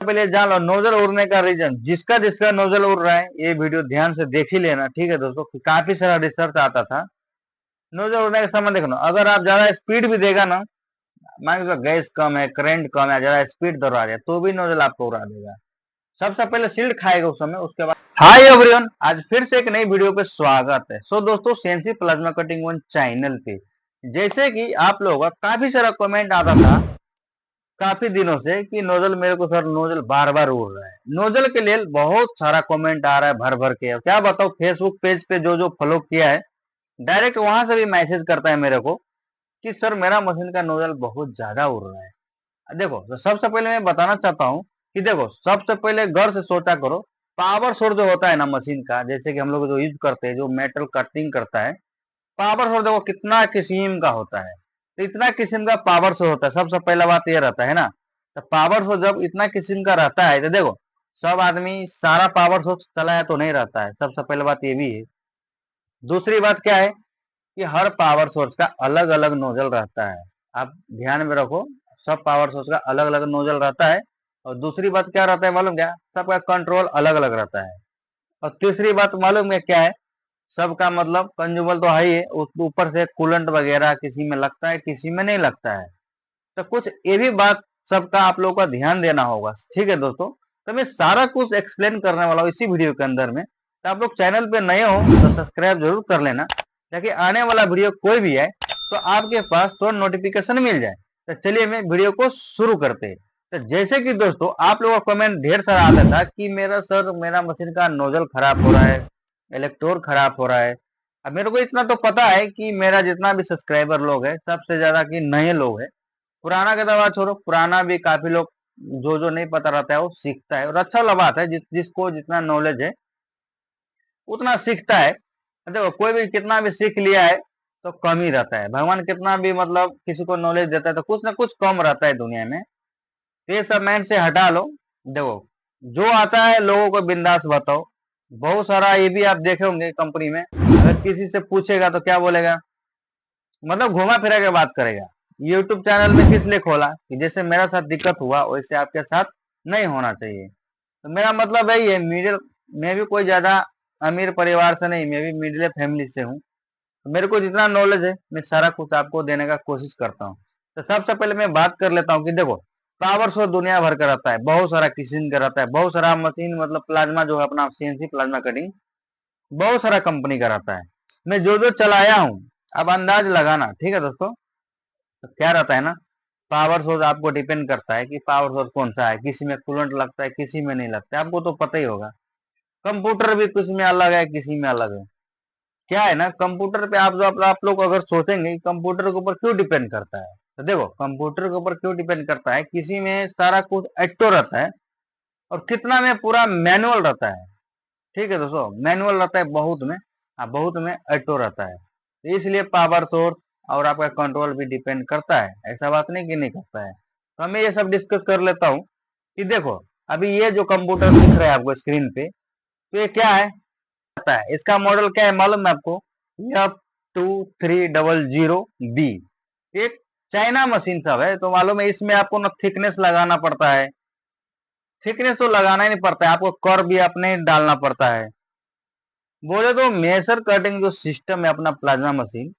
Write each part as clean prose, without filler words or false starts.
पहले जान लो नोजल उड़ने का रीजन, जिसका जिसका नोजल उड़ रहा है ये वीडियो ध्यान से देख ही लेना, ठीक है दोस्तों। काफी सारा रिसर्च आता था नोजल उड़ने का समय। देखो अगर आप ज्यादा स्पीड भी देगा ना, मान लो गैस कम है, करंट कम है, ज्यादा स्पीड दौड़ा दिया तो भी नोजल आपको उड़ा देगा। सबसे पहले शील्ड खाएगा उस समय, उसके बाद। हाय एवरीवन, आज फिर से एक नई वीडियो पे स्वागत है। सो दोस्तों, CNC plasma cutting one channel पे जैसे कि आप लोगों का काफी सारा कमेंट आता था काफी दिनों से कि नोजल मेरे को सर नोजल बार बार उड़ रहा है। नोजल के लिए बहुत सारा कमेंट आ रहा है भर भर के। क्या बताओ, फेसबुक पेज पे जो जो फॉलो किया है डायरेक्ट वहां से भी मैसेज करता है मेरे को कि सर मेरा मशीन का नोजल बहुत ज्यादा उड़ रहा है। देखो तो सबसे पहले मैं बताना चाहता हूँ कि देखो सबसे पहले गौर से सोचा करो। पावर सोर्स जो होता है ना मशीन का, जैसे कि हम लोग जो यूज करते हैं, जो मेटल कटिंग करता है, पावर सोर्स देखो कितना किस्म का होता है। तो इतना किस्म का पावर सोर्स होता है, सबसे पहला बात ये रहता है ना। तो पावर सोर्स जब इतना किस्म का रहता है तो देखो सब आदमी सारा पावर सोर्स चलाया तो नहीं रहता है, सबसे पहले बात ये भी है। दूसरी बात क्या है कि हर पावर सोर्स का अलग अलग नोजल रहता है। आप ध्यान में रखो, सब पावर सोर्स का अलग अलग नोजल रहता है। और दूसरी बात क्या रहता है मालूम क्या, सबका कंट्रोल अलग अलग रहता है। और तीसरी बात मालूम है क्या है, सबका मतलब कंज्यूमल तो है ही है, उस ऊपर से कूलेंट वगैरह किसी में लगता है किसी में नहीं लगता है। तो कुछ ये भी बात सबका आप लोगों का ध्यान देना होगा, ठीक है दोस्तों। तो मैं सारा कुछ एक्सप्लेन करने वाला हूँ इसी वीडियो के अंदर में। तो आप लोग चैनल पे नए हो तो सब्सक्राइब जरूर कर लेना, ताकि आने वाला वीडियो कोई भी है तो आपके पास तो नोटिफिकेशन मिल जाए। तो चलिए मैं वीडियो को शुरू करते हैं। तो जैसे कि दोस्तों आप लोगों का कमेंट ढेर सारा आता था कि मेरा सर मेरा मशीन का नोजल खराब हो रहा है, इलेक्ट्रोड खराब हो रहा है। अब मेरे को इतना तो पता है कि मेरा जितना भी सब्सक्राइबर लोग है सबसे ज्यादा कि नए लोग है। पुराना का दवा छोड़ो, पुराना भी काफी लोग जो जो नहीं पता रहता है वो सीखता है, और अच्छा वाला बात है जिसको जितना नॉलेज है उतना सीखता है। देखो कोई भी कितना भी सीख लिया है तो कम ही रहता है। भगवान कितना भी मतलब किसी को नॉलेज देता है तो कुछ ना कुछ कम रहता है दुनिया में। तो ये सब माइंड से हटा लो। देखो जो आता है लोगों को बिंदास बताओ। बहुत सारा ये भी आप देखे होंगे कंपनी में, अगर किसी से पूछेगा तो क्या बोलेगा, मतलब घुमा फिरा के बात करेगा। यूट्यूब चैनल में किस लिए खोला कि जैसे मेरा साथ दिक्कत हुआ वैसे आपके साथ नहीं होना चाहिए। तो मेरा मतलब यही है, मिडिल, मैं भी कोई ज्यादा अमीर परिवार से नहीं, मैं भी मिडिल फैमिली से हूँ। तो मेरे को जितना नॉलेज है मैं सारा कुछ आपको देने का कोशिश करता हूँ। तो सबसे पहले मैं बात कर लेता हूँ कि देखो पावर सोर्स दुनिया भर का रहता है, बहुत सारा किस्म का रहता है, बहुत सारा मशीन मतलब प्लाज्मा जो है अपना सीएनसी प्लाज्मा कटिंग बहुत सारा कंपनी का रहता है। मैं जो जो चलाया हूँ अब अंदाज लगाना, ठीक है दोस्तों। तो क्या रहता है ना, पावर सोर्स आपको डिपेंड करता है कि पावर सोर्स कौन सा है, किसी में कूलेंट लगता है किसी में नहीं लगता है, आपको तो पता ही होगा। कंप्यूटर भी किसी में अलग है किसी में अलग है। क्या है ना, कंप्यूटर पे आप जो आप लोग अगर सोचेंगे कंप्यूटर के ऊपर क्यों डिपेंड करता है, तो देखो कंप्यूटर के ऊपर क्यों डिपेंड करता है, किसी में सारा कुछ ऑटो रहता है और कितना में पूरा मैनुअल रहता है। ठीक है दोस्तों, मैनुअल रहता है बहुत में, बहुत में ऑटो रहता है। तो इसलिए पावर सोर्स और आपका कंट्रोल भी डिपेंड करता है, ऐसा बात नहीं कि नहीं करता है। तो मैं ये सब डिस्कस कर लेता हूँ कि देखो अभी ये जो कंप्यूटर दिख रहा है आपको स्क्रीन पे, तो ये क्या है, इसका मॉडल क्या है मालूम है आपको, F2300B। एक चाइना मशीन सब है, तो मालूम है इसमें आपको ना थिकनेस लगाना पड़ता है। थिकनेस तो लगाना ही नहीं पड़ता है, आपको कर्व भी अपने डालना पड़ता है। बोले तो मेसर कटिंग जो सिस्टम है अपना प्लाज्मा मशीन,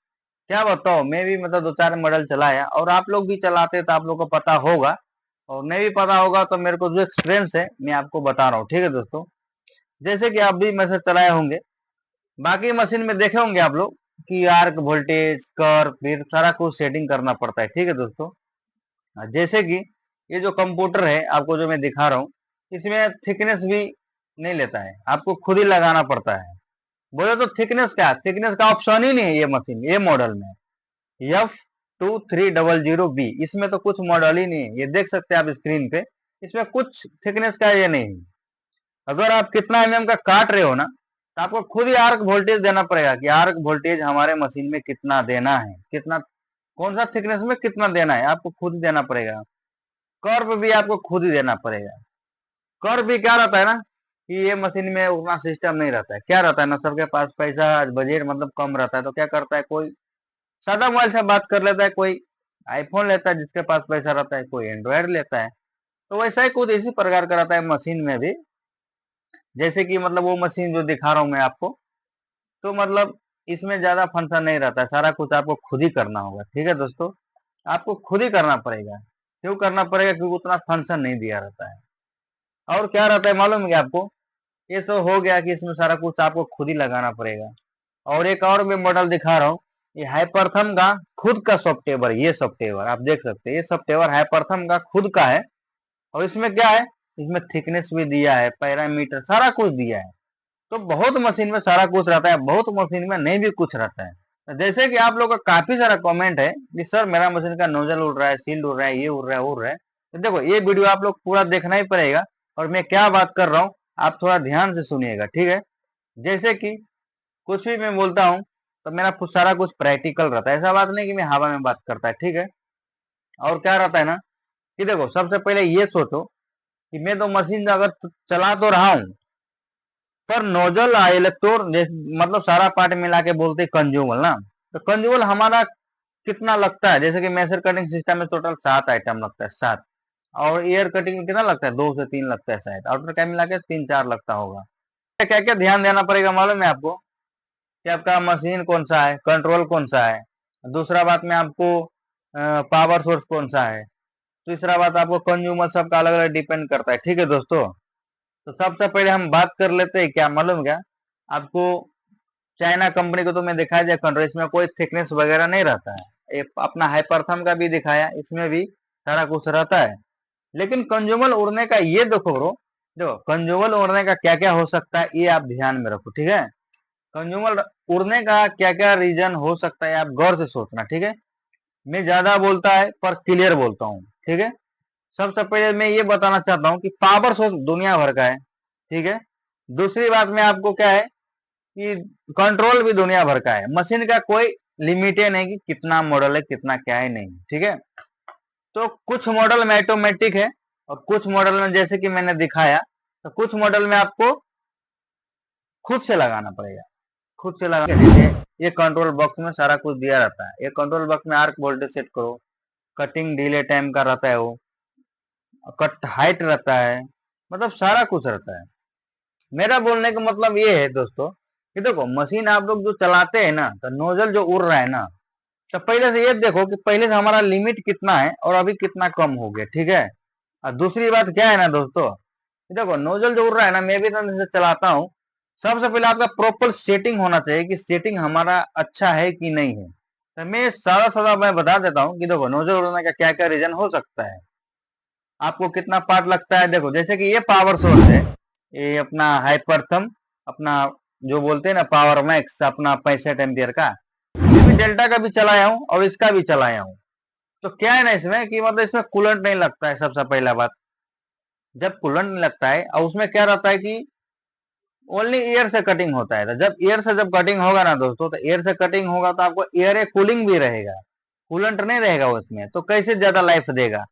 क्या बताओ, मैं भी मतलब दो चार मॉडल चलाया और आप लोग भी चलाते तो आप लोग को पता होगा, और नहीं भी पता होगा तो मेरे को जो एक्सपीरियंस है मैं आपको बता रहा हूँ, ठीक है दोस्तों। जैसे कि आप भी मैसेज चलाए होंगे, बाकी मशीन में देखे होंगे आप लोग कि आर्क वोल्टेज कर फिर सारा कुछ सेटिंग करना पड़ता है, ठीक है दोस्तों। जैसे कि ये जो कंप्यूटर है आपको जो मैं दिखा रहा हूँ, इसमें थिकनेस भी नहीं लेता है, आपको खुद ही लगाना पड़ता है। बोले तो थिकनेस क्या, थिकनेस का ऑप्शन ही नहीं है ये मशीन, ये मॉडल में F2300B, इसमें तो कुछ मॉडल ही नहीं है, ये देख सकते हैं आप स्क्रीन पे। इसमें कुछ थिकनेस का ये नहीं है। अगर आप कितना एमएम का काट रहे हो ना, तो आपको खुद ही आर्क वोल्टेज देना पड़ेगा कि आर्क वोल्टेज हमारे मशीन में कितना देना है, कितना कौन सा थिकनेस में कितना देना है आपको खुद ही देना पड़ेगा। कर्व भी आपको खुद ही देना पड़ेगा। कर्व भी क्या रहता है ना कि ये मशीन में उतना सिस्टम नहीं रहता है, क्या रहता है ना, सबके पास पैसा बजट मतलब कम रहता है, तो क्या करता है, कोई सादा मोबाइल से बात कर लेता है, कोई आईफोन लेता है जिसके पास पैसा रहता है, कोई एंड्रॉयड लेता है। तो वैसा ही कुछ इसी प्रकार का रहता है मशीन में भी। जैसे कि मतलब वो मशीन जो दिखा रहा हूँ मैं आपको, तो मतलब इसमें ज्यादा फंक्शन नहीं रहता है, सारा कुछ आपको खुद ही करना होगा। ठीक है दोस्तों, आपको खुद ही करना पड़ेगा। क्यों करना पड़ेगा? क्योंकि उतना फंक्शन नहीं दिया रहता है। और क्या रहता है मालूम है क्या आपको? ये तो हो गया कि इसमें सारा कुछ आपको खुद ही लगाना पड़ेगा। और एक और मैं मॉडल दिखा रहा हूँ, ये हाइपरथम का खुद का सॉफ्टवेयर। ये सॉफ्टवेयर आप देख सकते हैं, ये सॉफ्टवेयर हाइपरथम का खुद का है। और इसमें क्या है, इसमें थिकनेस भी दिया है, पैरामीटर सारा कुछ दिया है। तो बहुत मशीन में सारा कुछ रहता है, बहुत मशीन में नहीं भी कुछ रहता है। जैसे कि आप लोग का काफी सारा कमेंट है कि सर मेरा मशीन का नोजल उड़ रहा है, सील्ड उड़ रहा है, ये उड़ रहा है, उड़ रहा है। तो देखो ये वीडियो आप लोग पूरा देखना ही पड़ेगा। और मैं क्या बात कर रहा हूँ आप थोड़ा ध्यान से सुनिएगा, ठीक है। जैसे कि कुछ भी मैं बोलता हूँ तो मेरा कुछ सारा कुछ प्रैक्टिकल रहता है, ऐसा बात नहीं कि मैं हवा में बात करता है, ठीक है। और क्या रहता है ना कि देखो सबसे पहले ये सोचो कि मैं तो मशीन अगर चला तो रहा हूँ, पर नोजल इलेक्ट्रोड मतलब सारा पार्ट मिला के बोलते कंज्यूमल ना। तो कंज्यूमल हमारा कितना लगता है? जैसे कि मेसर कटिंग सिस्टम में टोटल 7 आइटम लगता है, 7। और एयर कटिंग में कितना लगता है? 2 से 3 लगता है शायद, आउटर कैम मिला के 3-4 लगता होगा। क्या क्या ध्यान देना पड़ेगा मालूम है आपको? कि आपका मशीन कौन सा है, कंट्रोल कौन सा है, दूसरा बात में आपको पावर सोर्स कौन सा है, तीसरा बात आपको कंज्यूमर सबका अलग अलग डिपेंड करता है। ठीक है दोस्तों, तो सबसे पहले हम बात कर लेते हैं, क्या मालूम क्या आपको? चाइना कंपनी को तो मैं दिखाया दिया कंट्रोल, इसमें कोई थिकनेस वगैरह नहीं रहता है। ये अपना हाइपरथम का भी दिखाया, इसमें भी सारा कुछ रहता है। लेकिन कंज्यूमर उड़ने का ये देखो ब्रो, देखो कंज्यूमर उड़ने का क्या क्या हो सकता है ये आप ध्यान में रखो, ठीक है। कंज्यूमर उड़ने का क्या क्या रीजन हो सकता है आप गौर से सोचना, ठीक है। मैं ज्यादा बोलता है पर क्लियर बोलता हूँ, ठीक है। सबसे पहले मैं ये बताना चाहता हूँ कि पावर सोर्स दुनिया भर का है, ठीक है। दूसरी बात में आपको क्या है कि कंट्रोल भी दुनिया भर का है। मशीन का कोई लिमिट है नहीं कि कितना मॉडल है, कितना क्या है, नहीं, ठीक है। तो कुछ मॉडल में ऑटोमेटिक है और कुछ मॉडल में जैसे कि मैंने दिखाया, तो कुछ मॉडल में आपको खुद से लगाना पड़ेगा, खुद से लगा। जैसे ये कंट्रोल बॉक्स में सारा कुछ दिया रहता है, ये कंट्रोल बॉक्स में आर्क वोल्टेज सेट करो, कटिंग डिले टाइम का रहता है, वो कट हाइट रहता है, मतलब सारा कुछ रहता है। मेरा बोलने का मतलब ये है दोस्तों कि देखो मशीन आप लोग जो चलाते हैं ना, तो नोजल जो उड़ रहा है ना, तो पहले से ये देखो कि पहले से हमारा लिमिट कितना है और अभी कितना कम हो गया, ठीक है। और दूसरी बात क्या है ना दोस्तों, देखो नोजल जो उड़ रहा है ना, मैं भी तो जैसे चलाता हूँ, सबसे पहले आपका प्रॉपर सेटिंग होना चाहिए कि सेटिंग हमारा अच्छा है कि नहीं है। तो मैं सारा सारा मैं बता देता हूँ कि देखो नोजल उड़ने का क्या क्या रीजन हो सकता है। आपको कितना पार्ट लगता है? देखो जैसे कि ये पावर सोर्स है, ये अपना हाइपरथम, अपना जो बोलते हैं ना पावर मैक्स, अपना 65 एम्पियर का। ये भी डेल्टा का भी चलाया हूँ और इसका भी चलाया हूँ। तो क्या है ना इसमें कि मतलब इसमें कूलेंट नहीं लगता है, सबसे पहला बात। जब कूलेंट नहीं लगता है और उसमें क्या रहता है कि ओनली एयर से कटिंग होता है। तो जब एयर से जब कटिंग होगा ना दोस्तों, तो एयर से कटिंग होगा तो आपको एयर कूलिंग भी रहेगा, कूलेंट नहीं रहेगा उसमें, तो कैसे ज्यादा लाइफ देगा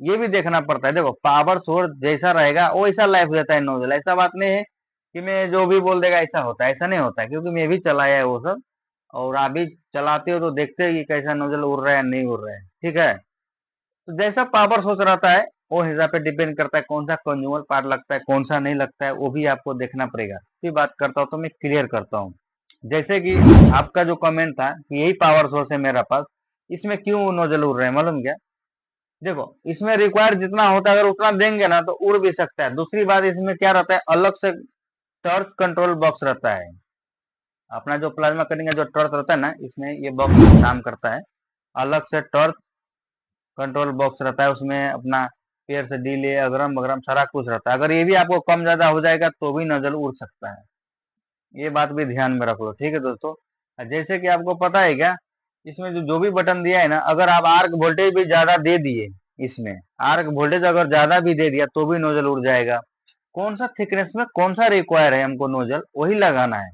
ये भी देखना पड़ता है। देखो पावर सोर्स जैसा रहेगा वो ऐसा लाइफ देता है नोजल, ऐसा बात नहीं है कि मैं जो भी बोल देगा ऐसा होता है, ऐसा नहीं होता है, क्योंकि मैं भी चलाया है वो सब। और आप भी चलाते हो तो देखते हो कि कैसा नोजल उड़ रहा है नहीं उड़ रहा है, ठीक है। तो जैसा पावर सोर्स रहता है वो हिसाब पे डिपेंड करता है कौन सा कंज्यूमर पार्ट लगता है, कौन सा नहीं लगता है, वो भी आपको देखना पड़ेगा। फिर बात करता हूँ तो मैं क्लियर करता हूँ। जैसे कि आपका जो कमेंट था कि यही पावर सोर्स है मेरा पास, इसमें क्यों नोजल उड़ रहे हैं मालूम क्या? देखो इसमें रिक्वायर जितना होता है अगर उतना देंगे ना तो उड़ भी सकता है। दूसरी बात इसमें क्या रहता है, अलग से टॉर्च कंट्रोल बॉक्स रहता है। अपना जो प्लाज्मा कटिंग का जो टॉर्च रहता है ना, इसमें ये बॉक्स काम करता है। अलग से टॉर्च कंट्रोल बॉक्स रहता है, उसमें अपना पेयर से डीले अगरम बगरम सारा कुछ रहता है। अगर ये भी आपको कम ज्यादा हो जाएगा तो भी नजल उड़ सकता है, ये बात भी ध्यान में रख लो, ठीक है दोस्तों। जैसे कि आपको पता है क्या, इसमें जो जो भी बटन दिया है ना, अगर आप आर्क वोल्टेज भी ज्यादा दे दिए, इसमें आर्क वोल्टेज अगर ज्यादा भी दे दिया तो भी नोजल उड़ जाएगा। कौन सा थिकनेस में कौन सा रिक्वायर है हमको नोजल, वही लगाना है।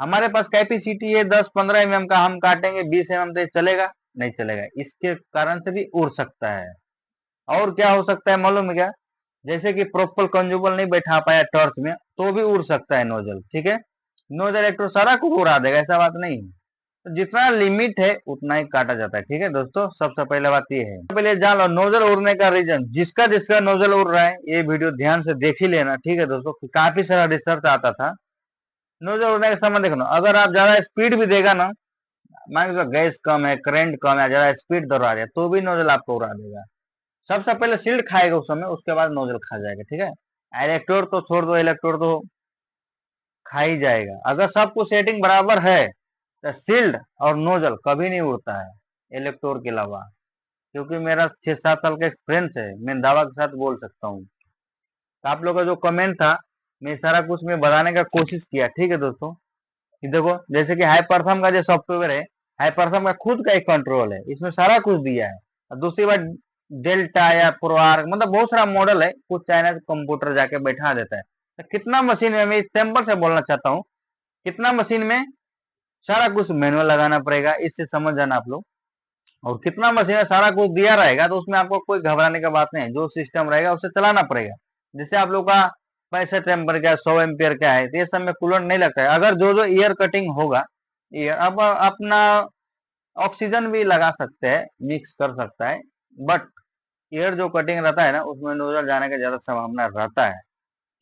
हमारे पास कैपेसिटी है 10-15 का, हम काटेंगे 20 तो ये चलेगा नहीं चलेगा, इसके कारण से भी उड़ सकता है। और क्या हो सकता है मालूम है क्या? जैसे कि प्रॉपर कंज्यूमर नहीं बैठा पाया टॉर्च में तो भी उड़ सकता है नोजल, ठीक है। नोजल इलेक्ट्रो सारा कुछ उड़ा देगा, ऐसा बात नहीं है। तो जितना लिमिट है उतना ही काटा जाता है। ठीक है दोस्तों, सबसे पहले बात ये है, पहले जान लो नोजल उड़ने का रीजन। जिसका जिसका नोजल उड़ रहा है ये वीडियो ध्यान से देख ही लेना। ठीक है दोस्तों, काफी सारा रिसर्च आता था नोजल उड़ने का समय। देखो ना, अगर आप ज्यादा स्पीड भी देगा ना, मान लो गैस कम है, करंट कम है, ज्यादा स्पीड दौड़ा रहा है, तो भी नोजल आपको उड़ा देगा। सबसे पहले शील्ड खाएगा उस समय, उसके बाद नोजल खा जाएगा। ठीक है, इलेक्ट्रोड तो छोड़ दो, इलेक्ट्रोड तो खा ही जाएगा। अगर सब कुछ सेटिंग बराबर है तो शील्ड और नोजल कभी नहीं उड़ता है इलेक्ट्रोड के अलावा। क्योंकि मेरा 6-7 साल का एक्सपीरियंस है, मैं दावा के साथ बोल सकता हूँ। तो आप लोगों का जो कमेंट था, मैं सारा कुछ मैं बताने का कोशिश किया। ठीक है दोस्तों, कि देखो जैसे कि हाइपरथम का जो सॉफ्टवेयर है, हाइपरथम का खुद का एक कंट्रोल है, इसमें सारा कुछ दिया है। और दूसरी बात, डेल्टा या पुरवार, मतलब बहुत सारा मॉडल है, कुछ चाइना कंप्यूटर जाके बैठा देता है। तो कितना मशीन में, मैं सैंपल से बोलना चाहता हूँ, कितना मशीन में सारा कुछ मैनुअल लगाना पड़ेगा, इससे समझ जाना आप लोग। और कितना मशीन में सारा कुछ दिया रहेगा, तो उसमें आपको कोई घबराने का बात नहीं है, जो सिस्टम रहेगा उसे चलाना पड़ेगा। जैसे आप लोग का 65 एम्पर का 100 एम्पियर का है, तो ये सब में कूलेंट नहीं लगता है। अगर जो जो ईयर कटिंग होगा, ईयर अब अपना ऑक्सीजन भी लगा सकते हैं, मिक्स कर सकता है, बट ईयर जो कटिंग रहता है ना, उसमें नोजल जाने का ज्यादा संभावना रहता है।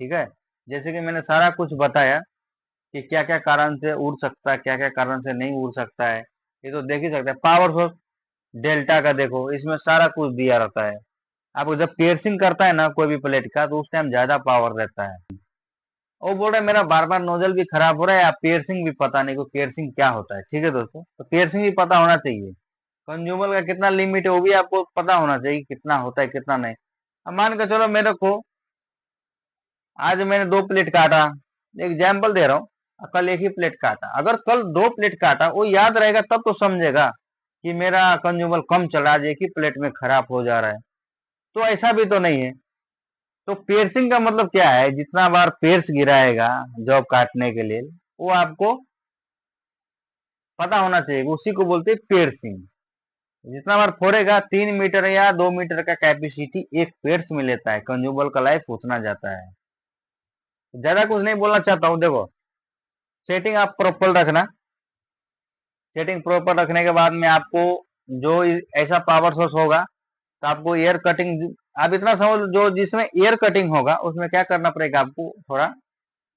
ठीक है, जैसे कि मैंने सारा कुछ बताया कि क्या क्या कारण से उड़ सकता है, क्या क्या कारण से नहीं उड़ सकता है, ये तो देख ही सकते हैं। पावर सोर्स डेल्टा का देखो, इसमें सारा कुछ दिया रहता है। आपको जब पियर्सिंग करता है ना कोई भी प्लेट का, तो उस टाइम ज्यादा पावर रहता है। वो बोल रहे मेरा बार बार नोजल भी खराब हो रहा है, या पियर्सिंग भी पता नहीं को पियर्सिंग क्या होता है। ठीक है दोस्तों, तो पियर्सिंग भी पता होना चाहिए। कंज्यूमर का कितना लिमिट है वो भी आपको पता होना चाहिए, कितना होता है कितना नहीं। अब मान के चलो मेरे को आज मैंने 2 प्लेट काटा, एग्जाम्पल दे रहा हूँ, कल एक ही प्लेट काटा, अगर कल 2 प्लेट काटा, वो याद रहेगा तब तो समझेगा कि मेरा कंज्यूमर कम चला, आज एक ही प्लेट में खराब हो जा रहा है। तो ऐसा भी तो नहीं है। तो पियर्सिंग का मतलब क्या है, जितना बार पियर्स गिराएगा जॉब काटने के लिए, वो आपको पता होना चाहिए, उसी को बोलते हैं पियर्सिंग। जितना बार फोड़ेगा, 3 मीटर या 2 मीटर का कैपेसिटी एक पियर्स में लेता है, कंज्यूमर का लाइफ उतना जाता है। ज्यादा कुछ नहीं बोलना चाहता हूँ। देखो, सेटिंग आप प्रॉपर रखना, सेटिंग प्रॉपर रखने के बाद में आपको जो ऐसा पावर सोर्स होगा, तो आपको एयर कटिंग, आप इतना समझ, जो जिसमें एयर कटिंग होगा उसमें क्या करना पड़ेगा आपको, थोड़ा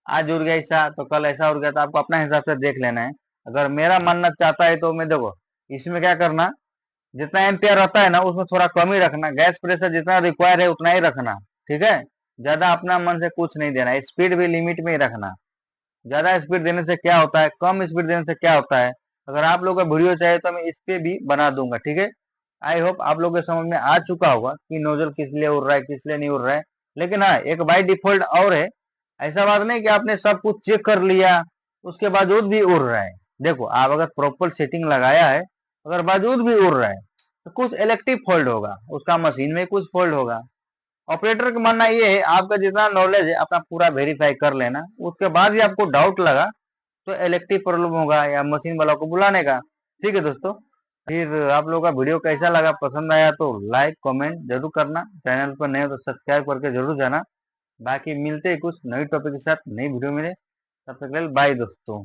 आज उड़ गया ऐसा तो कल ऐसा उड़ गया, तो आपको अपना हिसाब से देख लेना है। अगर मेरा मानना चाहता है तो मैं, देखो इसमें क्या करना, जितना एम्पियर रहता है ना उसमें थोड़ा कम ही रखना, गैस प्रेशर जितना रिक्वायर है उतना ही रखना। ठीक है, ज्यादा अपना मन से कुछ नहीं देना, स्पीड भी लिमिट में ही रखना। ज्यादा स्पीड देने से क्या होता है, कम स्पीड देने से क्या होता है, अगर आप लोग का वीडियो चाहिए तो मैं इस पे भी बना दूंगा। ठीक है, आई होप आप लोग के समझ में आ चुका होगा कि नोजल किस लिए उड़ रहा है, किस लिए नहीं उड़ रहा है। लेकिन हाँ, एक बाई डिफॉल्ट और है, ऐसा बात नहीं कि आपने सब कुछ चेक कर लिया उसके बावजूद भी उड़ रहा है। देखो, आप अगर प्रॉपर सेटिंग लगाया है, अगर बावजूद भी उड़ रहा है, तो कुछ इलेक्ट्रिक फॉल्ट होगा, उसका मशीन में कुछ फॉल्ट होगा। ऑपरेटर का मानना ये है, आपका जितना नॉलेज है अपना पूरा वेरीफाई कर लेना, उसके बाद ही आपको डाउट लगा तो इलेक्ट्रिक प्रॉब्लम होगा या मशीन वाला को बुलाने का। ठीक है दोस्तों, फिर आप लोगों का वीडियो कैसा लगा, पसंद आया तो लाइक कमेंट जरूर करना, चैनल पर नए हो तो सब्सक्राइब करके जरूर जाना। बाकी मिलते हैं कुछ नई टॉपिक के साथ, नई वीडियो मिले, तब तक के लिए बाय दोस्तों।